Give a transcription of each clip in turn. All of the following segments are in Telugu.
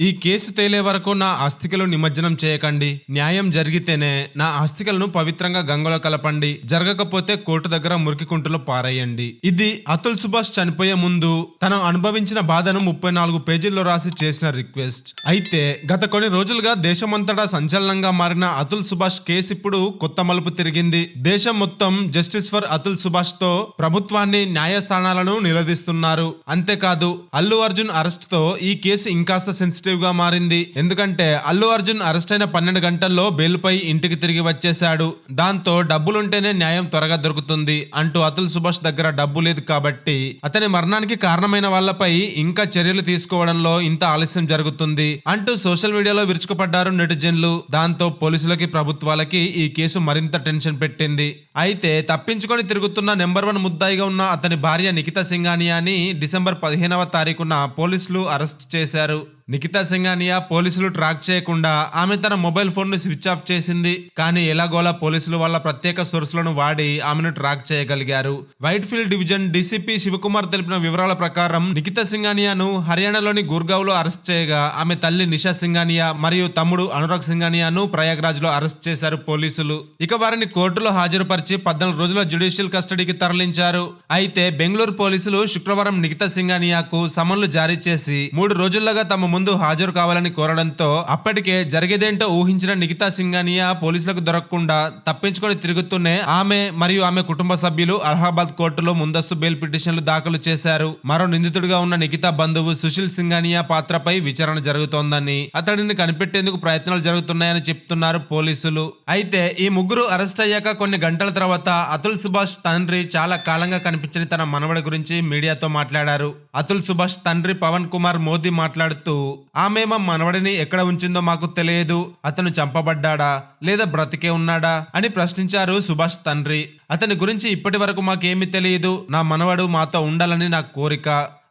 ఈ కేసు తేలే వరకు నా ఆస్తికలు నిమజ్జనం చేయకండి. న్యాయం జరిగితేనే నా ఆస్తికలను పవిత్రంగా గంగలో కలపండి. జరగకపోతే కోర్టు దగ్గర మురికి కుంటలో పారేయండి. ఇది అతుల్ సుభాష్ చనిపోయే ముందు తను అనుభవించిన బాధను 34 పేజీల్లో రాసి చేసిన రిక్వెస్ట్. అయితే గత కొన్ని రోజులుగా దేశమంతటా సంచలనంగా మారిన అతుల్ సుభాష్ కేసు ఇప్పుడు కొత్త మలుపు తిరిగింది. దేశం మొత్తం జస్టిస్ ఫర్ అతుల్ సుభాష్ తో ప్రభుత్వాన్ని, న్యాయస్థానాలను నిలదీస్తున్నారు. అంతేకాదు అల్లు అర్జున్ అరెస్ట్ తో ఈ కేసు ఇంకాస్త సెన్సిటివ్ గా మారింది. ఎందుకంటే అల్లు అర్జున్ అరెస్ట్ అయిన 12 గంటల్లో బెయిల్పై ఇంటికి తిరిగి వచ్చేశాడు. దాంతో డబ్బులుంటేనే న్యాయం త్వరగా దొరుకుతుంది అంటూ అతుల్ సుభాష్ దగ్గర డబ్బు లేదు కాబట్టి అతని మరణానికి కారణమైన వాళ్లపై ఇంకా చర్యలు తీసుకోవడంలో ఇంత ఆలస్యం జరుగుతుంది అంటూ సోషల్ మీడియాలో విరుచుకుపడ్డారు నెటిజన్లు. దాంతో పోలీసులకి, ప్రభుత్వాలకి ఈ కేసు మరింత టెన్షన్ పెట్టింది. అయితే తప్పించుకొని తిరుగుతున్న నెంబర్ 1 ముద్దాయిగా ఉన్న అతని భార్య నిఖితా సింఘానియాని డిసెంబర్ 15వ తారీఖున పోలీసులు అరెస్ట్ చేశారు. నిఖితా సింఘానియా పోలీసులు ట్రాక్ చేయకుండా ఆమె తన మొబైల్ ఫోన్ ను స్విచ్ ఆఫ్ చేసింది. కానీ ఎలాగోలా పోలీసులు వాళ్ళ ప్రత్యేక సోర్సులను వాడి ఆమెను ట్రాక్ చేయగలిగారు. Whitefield division DCP Shivakumar తెలిపిన వివరాల ప్రకారం నిఖితా సింఘానియాను హర్యానాలోని గుర్గావ్ లో అరెస్ట్ చేయగా ఆమె తల్లి నిషా సింఘానియా మరియు తమ్ముడు అనురాగ్ సింఘానియాను ప్రయాగ్రాజ్ లో అరెస్ట్ చేశారు పోలీసులు. ఇక వారిని కోర్టులో హాజరుపరిచి 14 రోజుల జ్యుడిషియల్ కస్టడీకి తరలించారు. అయితే బెంగళూరు పోలీసులు శుక్రవారం నిఖితా సింఘానియాకు సమన్లు జారీ చేసి 3 రోజులుగా తమ ముందు హాజరు కావాలని కోరడంతో అప్పటికే జరిగేదేంటో ఊహించిన నిఖితా సింఘానియా పోలీసులకు దొరకకుండా తప్పించుకొని తిరుగుతూనే ఆమె మరియు ఆమె కుటుంబ సభ్యులు అలహాబాద్ కోర్టులో ముందస్తు బెయిల్ పిటిషన్లు దాఖలు చేశారు. మరో నిందితుడిగా ఉన్న నిఖితా బంధువు సుశీల్ సింఘానియా పాత్రపై విచారణ జరుగుతోందని, అతడిని కనిపెట్టేందుకు ప్రయత్నాలు జరుగుతున్నాయని చెప్తున్నారు పోలీసులు. అయితే ఈ ముగ్గురు అరెస్ట్ అయ్యాక కొన్ని గంటల తర్వాత అతుల్ సుభాష్ తండ్రి చాలా కాలంగా కనిపించని తన మనవడి గురించి మీడియాతో మాట్లాడారు. అతుల్ సుభాష్ తండ్రి పవన్ కుమార్ మోదీ మాట్లాడుతూ, ఆమె మా మనవడిని ఎక్కడ ఉంచిందో మాకు తెలియదు. అతను చంపబడ్డాడా లేదా బ్రతికే ఉన్నాడా అని ప్రశ్నించారు సుభాష్ తండ్రి. అతని గురించి ఇప్పటి వరకు మాకేమీ తెలియదు. నా మనవడు మాతో ఉండాలని నా కోరిక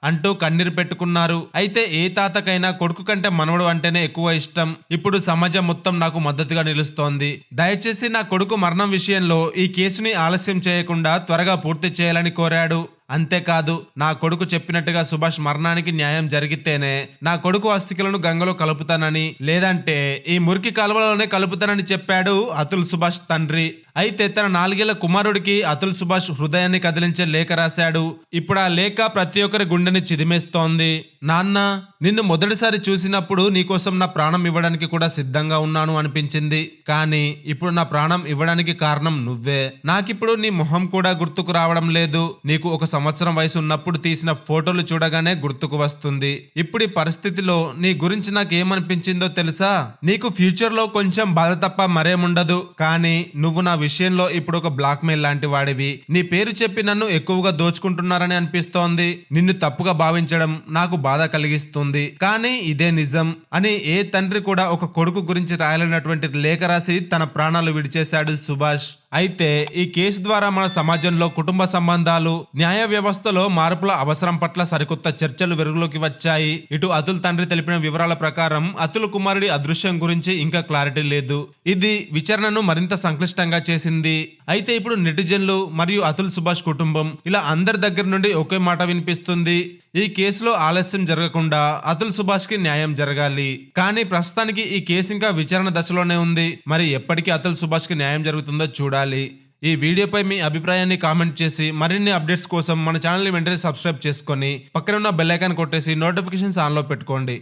అంటూ కన్నీరు పెట్టుకున్నారు. అయితే ఏ తాతకైనా కొడుకు కంటే మనవడు అంటేనే ఎక్కువ ఇష్టం. ఇప్పుడు సమాజం మొత్తం నాకు మద్దతుగా నిలుస్తోంది. దయచేసి నా కొడుకు మరణం విషయంలో ఈ కేసుని ఆలస్యం చేయకుండా త్వరగా పూర్తి చేయాలని కోరాడు. అంతేకాదు నా కొడుకు చెప్పినట్టుగా సుభాష్ మరణానికి న్యాయం జరిగితేనే నా కొడుకు అస్థికలను గంగలో కలుపుతానని, లేదంటే ఈ మురికి కాలువలోనే కలుపుతానని చెప్పాడు అతుల్ సుభాష్ తండ్రి. అయితే తన 4 ఏళ్ల కుమారుడికి అతుల్ సుభాష్ హృదయాన్ని కదిలించే లేఖ రాశాడు. ఇప్పుడు ఆ లేఖ ప్రతి ఒక్కరి గుండెని చిదిమేస్తోంది. నాన్న, నిన్ను మొదటిసారి చూసినప్పుడు నీకోసం నా ప్రాణం ఇవ్వడానికి కూడా సిద్ధంగా ఉన్నాను అనిపించింది. కానీ ఇప్పుడు నా ప్రాణం ఇవ్వడానికి కారణం నువ్వే. నాకిప్పుడు నీ మొహం కూడా గుర్తుకు రావడం లేదు. నీకు 1 సంవత్సరం వయసు ఉన్నప్పుడు తీసిన ఫోటోలు చూడగానే గుర్తుకు వస్తుంది. ఇప్పుడు ఈ పరిస్థితిలో నీ గురించి నాకేమనిపించిందో తెలుసా? నీకు ఫ్యూచర్ లో కొంచెం బాధ తప్ప మరేముండదు. కానీ నువ్వు నా విషయంలో ఇప్పుడు ఒక బ్లాక్ మెయిల్ లాంటి వాడివి. నీ పేరు చెప్పి నన్ను ఎక్కువగా దోచుకుంటున్నారని అనిపిస్తోంది. నిన్ను తప్పుగా భావించడం నాకు బాధ కలిగిస్తుంది. కానీ ఇదే నిజం అని ఏ తండ్రి కూడా ఒక కొడుకు గురించి రాయాలన్నటువంటి లేఖ రాసి తన ప్రాణాలు విడిచేశాడు సుభాష్. అయితే ఈ కేసు ద్వారా మన సమాజంలో కుటుంబ సంబంధాలు, న్యాయ వ్యవస్థలో మార్పుల అవసరం పట్ల సరికొత్త చర్చలు వెలుగులోకి వచ్చాయి. ఇటు అతుల్ తండ్రి తెలిపిన వివరాల ప్రకారం అతుల్ కుమారుడి అదృశ్యం గురించి ఇంకా క్లారిటీ లేదు. ఇది విచారణను మరింత సంక్లిష్టంగా చేసింది. అయితే ఇప్పుడు నెటిజన్లు మరియు అతుల్ సుభాష్ కుటుంబం ఇలా అందరి దగ్గర నుండి ఒకే మాట వినిపిస్తుంది. ఈ కేసులో ఆలస్యం జరగకుండా అతుల్ సుభాష్ కి న్యాయం జరగాలి. కానీ ప్రస్తుతానికి ఈ కేసు ఇంకా విచారణ దశలోనే ఉంది. మరి ఎప్పటికీ అతుల్ సుభాష్ కి న్యాయం జరుగుతుందో చూడాలి. ఈ వీడియోపై మీ అభిప్రాయాన్ని కామెంట్ చేసి మరిన్ని అప్డేట్స్ కోసం మన ఛానల్ ని వెంటనే సబ్స్క్రైబ్ చేసుకొని పక్కన ఉన్న బెల్ ఐకాన్ కొట్టేసి నోటిఫికేషన్స్ ఆన్ లో పెట్టుకోండి.